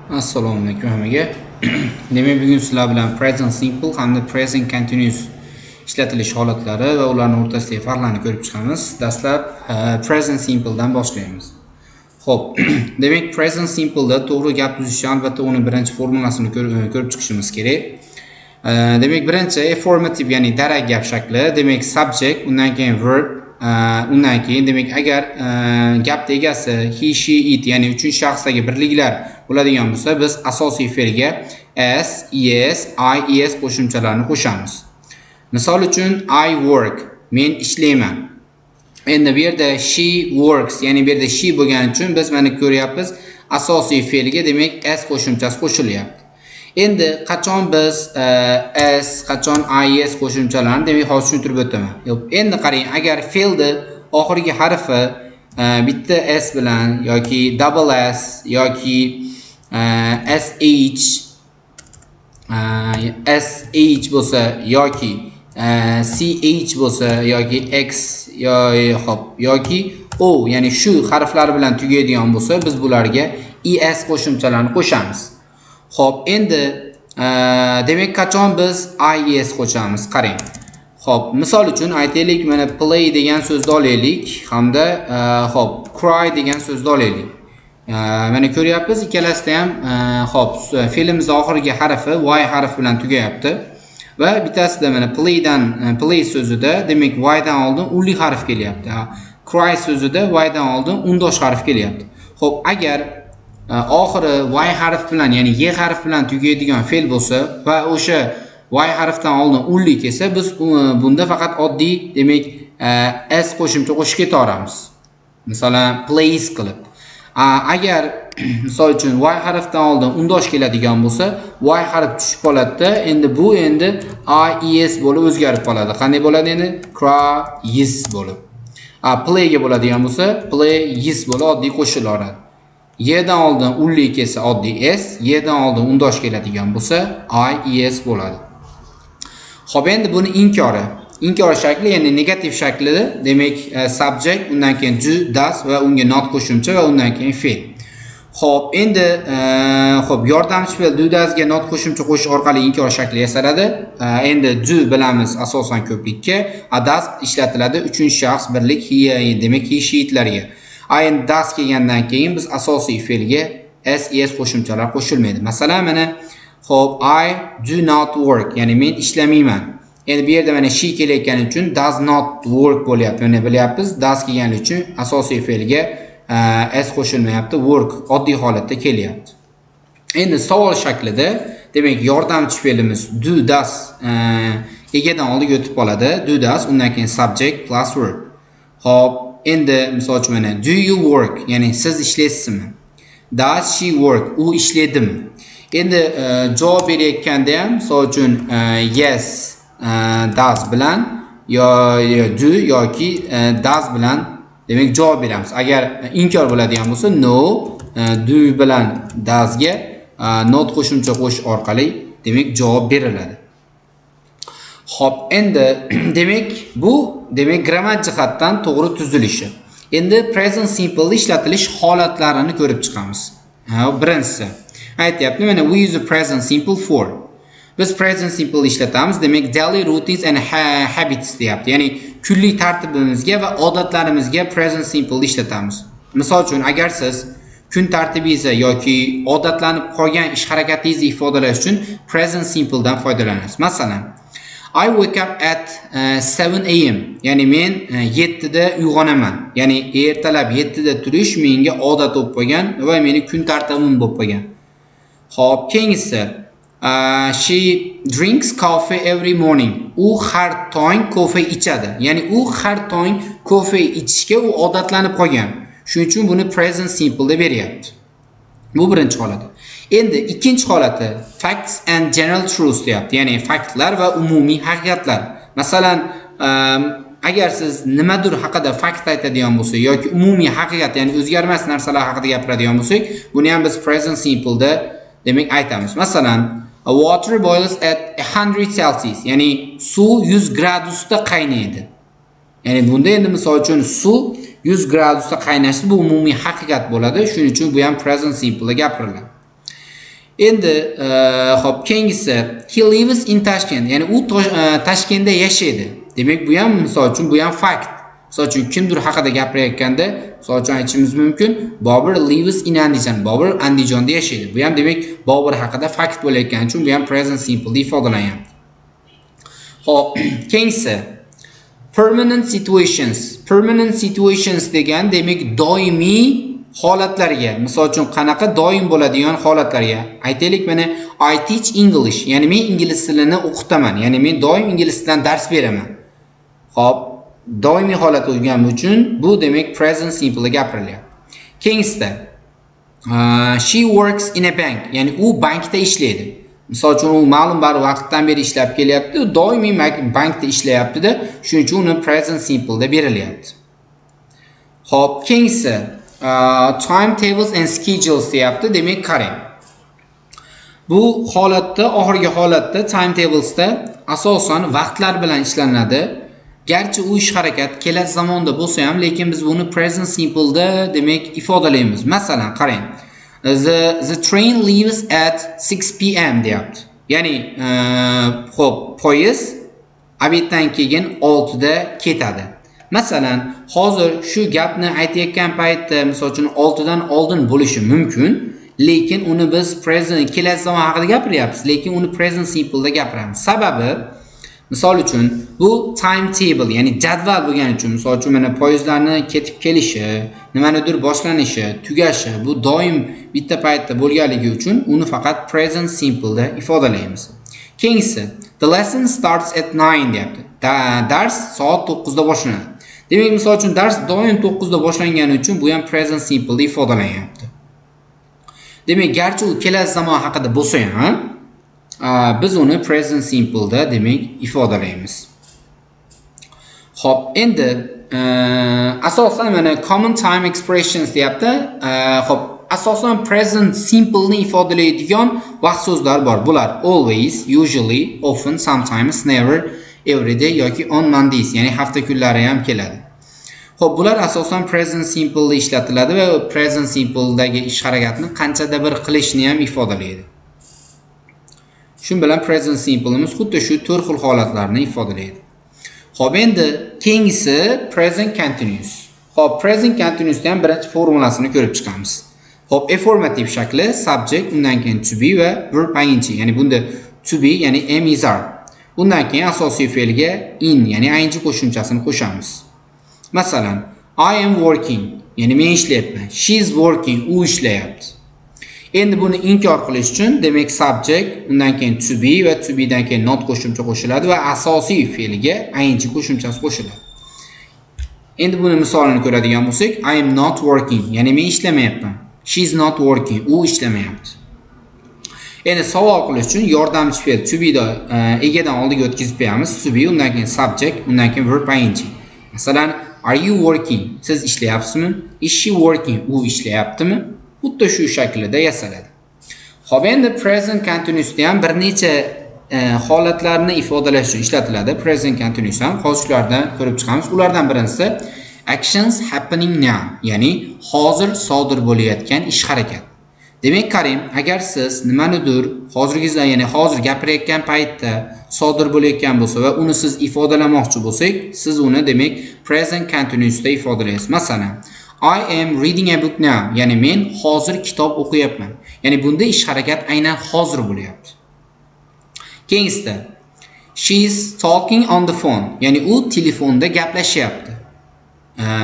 Assalomu alaykum hammaga. Demak, bugun sizlar bilan present simple hamda present continuous ishlatilish holatlari va ularning o'rtasidagi farqlarni ko'rib chiqamiz. Dastlab present simple dan boshlaymiz. Xo'p, demak, present simple da to'g'ri gap tuzish albatta uni birinchi formulasini ko'rib chiqishimiz kerak. Demak, birinchi affirmative, ya'ni darak gap shakli, demak subject, undan keyin verb, undan keyin demak agar gapning egasi he, she, it, ya'ni uchinchi shaxsdagi birliklar bo'ladigan bo'lsa, biz asosiy fe'lga s, es, I, es qo'shimchalarini qo'shamiz. Misol uchun I work, men ishlayman. Endi bu yerda she works, ya'ni bu yerda she bo'lgani uchun biz mana ko'ryapmiz, asosiy fe'lga demak s qo'shimchasi qo'shilyapti. Endi qachon biz s, qachon is qo'shimchalarini demak hozir tushuntirib o'taman. Endi qarang, agar fe'lni oxirgi harfi bitta s bilan yoki double s yoki sh bo'lsa yoki ch bo'lsa yoki x yoki o, ya'ni shu harflar bilan tugaydigan bo'lsa, biz bularga es qo'shimchalarini qo'shamiz. Xo'p, endi demak qachon biz is qo'shamiz? Qarang. Xo'p, misol uchun aytaylik, mana play degan so'zni olaylik hamda xo'p, cry degan so'zni olaylik. Mana ko'ryapmiz, ikkalasida ham xo'p, fe'limizning oxirgi harfi y harfi bilan tugayapti va bittasida mana play so'zida demak y dan oldin unli harf kelyapti. Cry so'zida y dan oldin undosh harf kelyapti. Xo'p, agar oxiri y harf bilan, ya'ni y harf bilan tugaydigan fe'l bo'lsa va o'sha y harfdan oldin unli kelsa, biz bunda faqat oddiy demak s qo'shimcha qo'shib ketaveramiz. Masalan, plays qilib. Agar misol uchun y harfdan oldin undosh keladigan bo'lsa, y harf tushib qoladi. Endi bu is bo'lib o'zgarib qoladi. Qanday bo'ladi endi? Cries bo'lib. Play ga bo'ladigan bo'lsa, plays bo'lib oddiy qo'shilaveradi. Y dan oldin unli kelsa oddiy s, y dan oldin undosh keladigan bo'lsa, is bo'ladi. Xo'p, endi buni inkor shakli, ya'ni negativ shaklida, demak subject, undan keyin do, does va unga not qo'shimcha va undan keyin fe'l. Xo'p, endi xo'p, yordamchi fe'l do, does ga not qo'shimcha qo'shish orqali inkor shakli yasaladi. Endi do bilamiz asosan ko'plikka, does ishlatiladi uchinchi shaxs birlik he, demak he, she, itlarga. Endi does kelgandan keyin biz asosiy fe'lga es qo'shimchalar qo'shilmaydi. Masalan, mana xo'p, I do not work, ya'ni men ishlamayman. Endi bu yerda mana she kelayotgani uchun does not work bo'lyapti. Mana bilyapmiz, does kelgani uchun asosiy fe'lga s qo'shilmayapti, work oddiy holatda kelyapti. Endi savol shaklida, demak yordamchi fe'limiz do, does egadan oldiga o'tib qoladi. Do, does, undan keyin subject plus verb. Xo'p, endi misol uchun mana do you work, ya'ni siz ishlaysizmi? Does she work, u ishlaydimi? Endi javob berayotganda ham misol uchun yes does bilan do yoki does bilan demak javob beramiz. Agar inkor bo'ladigan bo'lsa no, do bilan does ga not qo'shimcha qo'shish orqali demak javob beriladi. Xo'p, endi demak bu grammatik jihatdan to'g'ri tuzilishi. Endi present simple ishlatilish holatlarini ko'rib chiqamiz. Birinchisi aytyapti, mana we use the present simple for. Biz present simple ishlatamiz, demak daily routines and habits deyapti. Ya'ni kunlik tartibimizga va odatlarimizga present simple ishlatamiz. Misol uchun, agar siz kun tartibingizni yoki odatlanib qolgan ish harakatingizni ifodalash uchun present simple dan foydalanasiz. Masalan, I wake up at 7 am. Ya'ni men 7 da uyg'onaman. Ya'ni ertalab 7 da turish menga odat bo'lib qolgan va meni kun tartibim bo'lib qolgan. Xo'p, keyingisi she drinks coffee every morning. U har tong kofe ichadi. Ya'ni u har tong kofe ichishga u odatlanib qolgan. Shuning uchun buni present simple deb beryapti. Bu birinchi holati. Endi ikkinchi holati facts and general truths deyapti. Ya'ni faktlar va umumiy haqiqatlar. Masalan, agar siz nimadir haqida fakt aytadigan bo'lsa yoki umumiy haqiqat, ya'ni o'zgarmas narsalar haqida gapiradigan bo'lsak, buni ham biz present simple da demak aytamiz. Masalan, water boils at 100 Celsius, ya'ni suv 100 gradusda qaynaydi. Ya'ni bunda endi misol uchun suv 100 gradusda qaynashi bu umumiy haqiqat bo'ladi. Shuning uchun bu ham present simple ga gapiriladi. Endi hop keyingisi he lives in Tashkent. Ya'ni u Toshkentda yashaydi. Demak, bu ham misol uchun bu ham fakt. Misol uchun kimdir haqida gapirayotganda, misol uchun aytishimiz mumkin, Bobur lives in Andijon. Bobur Andijonda yashaydi. Bu ham demak Bobur haqida fakt bo'layotgani uchun bu ham present simple deb ifodalanyapti. Hop, keyingisi permanent situations. Permanent situations degan demak doimiy holatlarga, misol uchun qanaqa doim bo'ladigan holatlarga. Aytaylik, mana I teach English, ya'ni men ingliz tilini o'qitaman, ya'ni men doim ingliz tilidan dars beraman. Hop, doimiy holat bo'lgani uchun bu demak present simple ga gapirilyapti. Keyingisida she works in a bank, ya'ni u bankda ishlaydi. Misol uchun u ma'lum bir vaqtdan beri ishlab kelyapti, doimiy bankda ishlayapti-da, shuning uchun uni present simple da berilyapti. Hop, keyingisi timetables and schedules deyapti. Demak, qarang. Bu holatda, oxirgi holatda timetablesda asosan vaqtlar bilan ishlanadi. Garchi u ish harakat kelasi zamonda bo'lsa ham, lekin biz buni present simple da demak ifodalaymiz. Masalan, qarang. The train leaves at 6 p.m. deyapti. Ya'ni, xo'p, poyezd obeddan keyin 6 da ketadi. Masalan, hozir shu gapni aytayotgan paytda, misol uchun 6 dan oldin bo'lishi mumkin, lekin uni biz present kelasi zamon haqida gapiryapmiz, lekin uni present simple da gapiramiz. Sababi, misol uchun bu timetable, ya'ni jadval bo'lgani uchun, misol uchun mana poyezdlarni ketib kelishi, nimanidir boshlanishi, tugashi, bu doim bitta paytda bo'lganligi uchun uni faqat present simple da ifodalaymiz. Keyingisi, the lesson starts at 9 deyapti. Dars soat 9 da boshlanadi. Demak, misol uchun dars doim 9 da boshlangani uchun bu ham present simple da ifodalanyapti. Demak, garchi u kelasi zamon haqida bo'lsa ham, biz uni present simple da demak ifodalaymiz. Xo'p, endi asosan mana common time expressions deyapti. Xo'p, asosan present simple ni ifodalaydigan vaqt so'zlar bor. Bular always, usually, often, sometimes, never, every day yoki on Mondays, ya'ni hafta kunlari ham keladi. Xo'p, bular asosan present simple da ishlatiladi va present simple dagi ish harakatni qanchada bir qilishni ham ifodalaydi. Shun bilan present simple'imiz xuddi shu 4 xil holatlarni ifodalaydi. Xo'p, endi keyingisi present continuous. Xo'p, present continuous'da ham birinchi formulasini ko'rib chiqamiz. Xo'p, affirmative shakli subject, undan keyin to be va verb ing, ya'ni bunda to be ya'ni am is are. Undan keyin asosiy fe'lga in, ya'ni ing qo'shimchasini qo'shamiz. Masalan, I am working, ya'ni men ishlayapman. She is working, u ishlayapti. Endi buni inkor qilish uchun demak subject, undan keyin to be va to be dan keyin not qo'shimcha qo'shiladi va asosiy fe'liga ing qo'shimchasi qo'shiladi. Endi buni misolini ko'radigan bo'lsak, I am not working, ya'ni men ishlamayapman. She is not working, u ishlamayapti. Endi savol qilish uchun yordamchi fe'l to be da egadan oldiga o'tkazib qo'yamiz. To be, undan keyin subject, undan keyin verb ing. Masalan, are you working? Siz ishlayapsizmi? Is she working? U ishlayaptimi? Xuddi shu shaklida yasaladi. Xo'p, endi present continuous'da ham bir necha holatlarni ifodalash uchun ishlatiladi. Present continuous ham hozirlardan ko'rib chiqamiz. Ulardan birinchisi actions happening now, ya'ni hozir sodir bo'layotgan ish harakat. Demak, qarang, agar siz nimanidir hozirgizda, ya'ni hozir gapirayotgan paytda sodir bo'layotgan bo'lsa va uni siz ifodalamoqchi bo'lsak, siz uni demak present continuous da ifodalaysiz. Masalan, I am reading a book now, ya'ni men hozir kitob o'qiyapman. Ya'ni bunda ish harakat aynan hozir bo'lyapti. Keyingisida she is talking on the phone, ya'ni u telefonda gaplashyapti.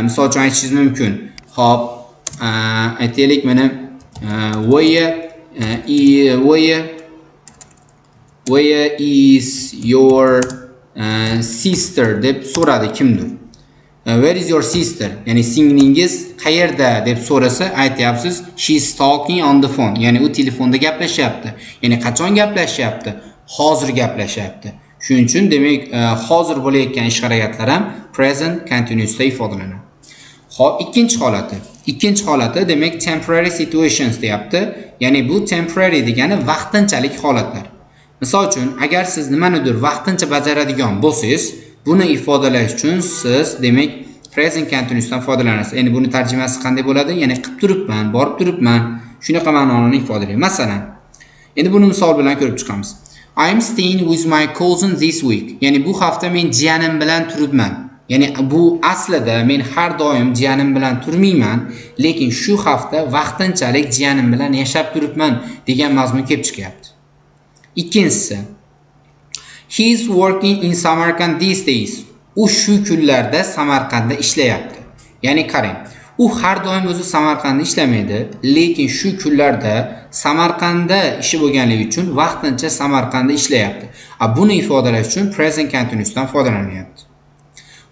Misol uchun aytishingiz mumkin. Xo'p, aytaylik, mana where is your sister deb so'radi kimdir. Where is your sister? Ya'ni singlingiz qayerda deb so'rasa, aytyapsiz she is talking on the phone, ya'ni u telefonda gaplashyapti. Ya'ni qachon gaplashyapti? Hozir gaplashyapti. Shuning uchun demak hozir bo'layotgan ish harakatlar ham present continuous da ifodalanadi. Xo'p, ikkinchi holati demak temporary situations deyapti. Ya'ni bu temporary degani vaqtinchalik holatlar. Misol uchun, agar siz nimanidir vaqtincha bajaradigan bo'lsangiz, buni ifodalash uchun siz demak present continuous dan foydalanasiz. Endi buni tarjimasi qanday bo'ladi? Ya'ni qilib turibman, borib turibman, shunaqa ma'noni ifodalaydi. Masalan, Endi buni misol bilan ko'rib chiqamiz. I am staying with my cousin this week. Ya'ni bu hafta men jiyanim bilan turibman. Ya'ni bu aslida men har doim jiyanim bilan turmayman, lekin shu hafta vaqtinchalik jiyanim bilan yashab turibman degan mazmun kelib chiqyapti. Ikkinchisi, he is working in Samarkand these days. U shu kunlarda Samarqandda ishlayapti. Ya'ni qarang, u har doim o'zi Samarqandda ishlamaydi, lekin shu kunlarda Samarqandda ishi bo'lganligi uchun vaqtincha Samarqandda ishlayapti. Buni ifodalash uchun present continuousdan foydalanyapti.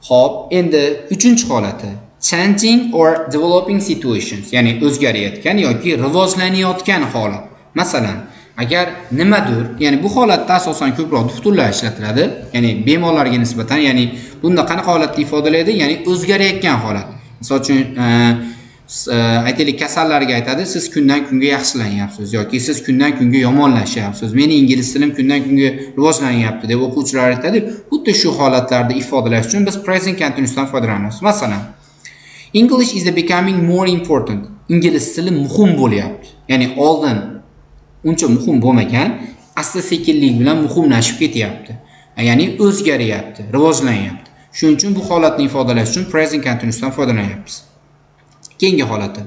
Xo'p, endi 3-holati changing or developing situations, ya'ni o'zgarayotgan yoki rivojlanayotgan holat. Masalan, agar nimadir, ya'ni bu holatda asosan ko'proq doktorlar ishlatiladi, ya'ni bemorlarga nisbatan, ya'ni bunda qanaqa holatni ifodalaydi? Ya'ni o'zgarayotgan holat. Misol uchun, aytaylik kasallarga aytadi, siz kundan kunga yaxshilanyapsiz yoki siz kundan kunga yomonlashyapsiz. Meni ingliz tilim kundan kunga rivojlanyapti deb o'quvchilar aytadi. Xuddi shu holatlarda ifodalash uchun biz present continuousdan foydalanamiz. Masalan, English is becoming more important. Ingliz tili muhim bo'lyapti. Ya'ni oldin uncha muhim bo'lmagan, asta-sekinlik bilan muhimlashib ketyapti. Ya'ni o'zgaryapti, rivojlanyapti. Shuning uchun bu holatni ifodalash uchun present continuousdan foydalanyapmiz. Keyingi holati.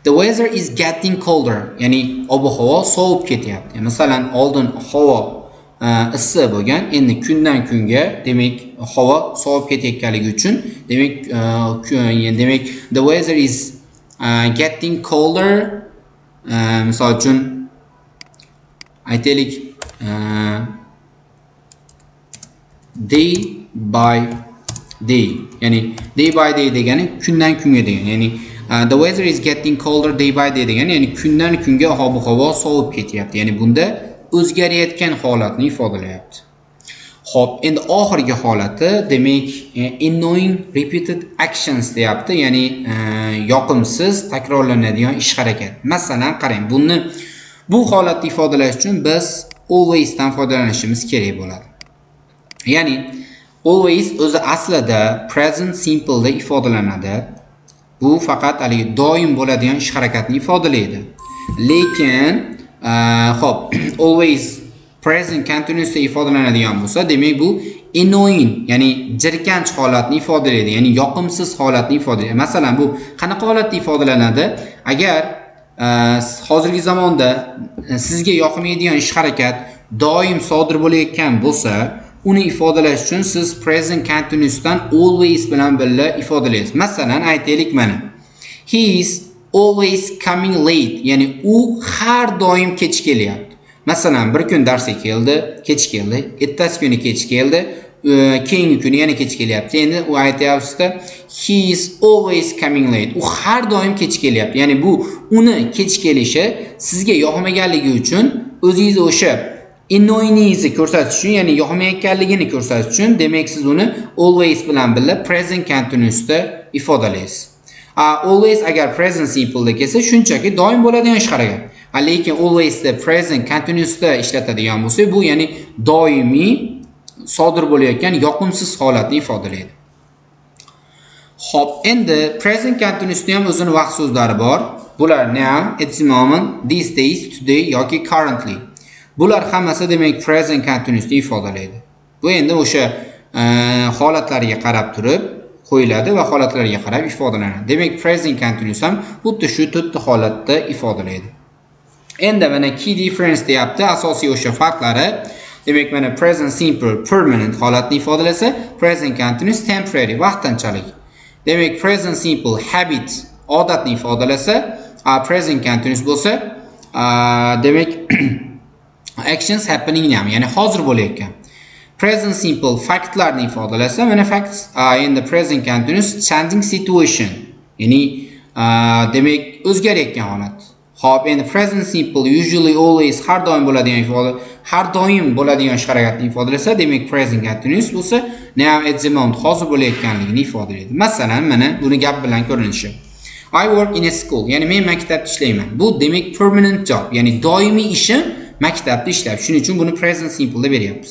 The weather is getting colder. Ya'ni ob-havo sovib ketyapti. Masalan, oldin havo issiq bo'lgan, endi kundan kunga, demak, havo sovib ketayotganligi uchun, demak, the weather is getting colder. Misol uchun aytaylik, day by day, ya'ni day by day degani kundan kunga degani, ya'ni the weather is getting colder day by day degani, ya'ni kundan kunga ob-havo sovib ketyapti. Ya'ni bunda o'zgarayotgan holatni ifodalayapti. Xo'p, endi oxirgi holati, demak, annoying repeated actions deyapti, ya'ni yoqimsiz takrorlanadigan ish harakat. Masalan, qarang, bu holatni ifodalash uchun biz always dan foydalanishimiz kerak bo'ladi. Ya'ni always o'zi aslida present simple da ifodalanadi. Bu faqat haligi doim bo'ladigan ish harakatni ifodalaydi. Lekin xo'p, always present continuous da ifodalanadigan bo'lsa, demak bu annoying, ya'ni jirkanch holatni ifodalaydi, ya'ni yoqimsiz holatni ifodalaydi. Masalan, bu qanaqa holatda ifodalanadi? Agar hozirgi zamonda sizga yoqmaydigan ish harakat doim sodir bo'layotgan bo'lsa, uni ifodalash uchun siz present continuousdan always bilan birga ifodalaysiz. Masalan, aytaylik mana. He is always coming late, ya'ni u har doim kech kelyapti. Masalan, bir kun darsga keldi, kech keldi, ertasi kuni kech keldi, keyingi kuni yana kech kelyapti. Endi u aytayapti, he is always coming late. U har doim kech kelyapti. Ya'ni bu uni kech kelishi sizga yoqmaganligi uchun o'zingiz o'sha annoyingizni ko'rsatish uchun, ya'ni yoqmayotganligini ko'rsatish uchun, demak siz uni always bilan birga present continuousda ifodalaysiz. Always agar present simple da kelsa, shunchaki doim bo'ladigan ish harakat. Lekin always da present continuousda ishlatadigan bo'lsa, bu ya'ni doimiy sodir bo'layotgan yoqimsiz holatni ifodalaydi. Xo'p, endi present continuousda ham o'zining vaqt so'zlari bor. Bular now, at the moment, these days, today yoki currently. Bular hammasi demak present continuousni ifodalaydi. Bu endi o'sha holatlarga qarab turib qo'yiladi va holatlarga qarab ifodalanadi. Demak present continuous ham xuddi shu 4 holatda ifodalaydi. Endi mana key difference deyapti, asosiy o'sha farqlari. Demak mana present simple permanent holatni ifodalasa, present continuous temporary vaqtinchalik. Demak present simple habit odatni ifodalasa, present continuous bo'lsa, demak actions happening ham, ya'ni hozir bo'layotgan. Present simple faktlarni ifodalasa, mana facts in the present continuous changing situation, ya'ni demak o'zgarayotgan holat. Xo'p, endi present simple usually always har doim bo'ladigan ifoda, har doim bo'ladigan ish harakatni ifodalasa, demak present continuous bo'lsa, now at the moment hozir bo'layotganligini ifodalaydi. Masalan, mana buni gap bilan ko'rinishi. I work in a school, ya'ni men maktabda ishlayman. Bu demak permanent job, ya'ni doimiy ishim maktabda ishlab. Shuning uchun buni present simple deb beryapmiz.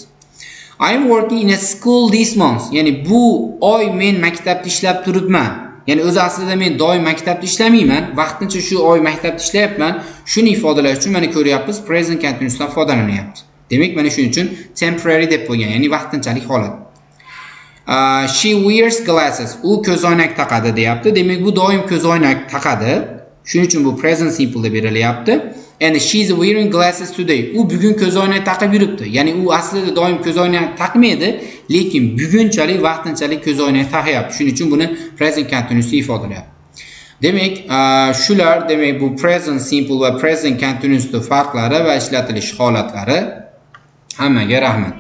I am working in a school this month, ya'ni bu oy men maktabda ishlab turibman. Ya'ni o'zi aslida men doim maktabda ishlamayman, vaqtincha shu oy maktabda ishlayapman. Shuni ifodalash uchun mana ko'ryapmiz, present continuous dan foydalanyapti. Demak, mana shuning uchun temporary deb qo'ygan, ya'ni vaqtinchalik holat. She wears glasses. U ko'zoynak taqadi deyapti. Demak, bu doim ko'zoynak taqadi. Shuning uchun bu present simple deb berilyapti. And she's wearing glasses today. U bugun ko'zoynak taqib yuribdi. Ya'ni u aslida doim ko'zoynak taqmaydi, lekin bugunchalik vaqtinchalik ko'zoynak taqyapti. Shuning uchun buni present continuous ifodalayapti. Demak, shular demak bu present simple va present continuous farqlari va ishlatilish holatlari. Hammaga rahmat.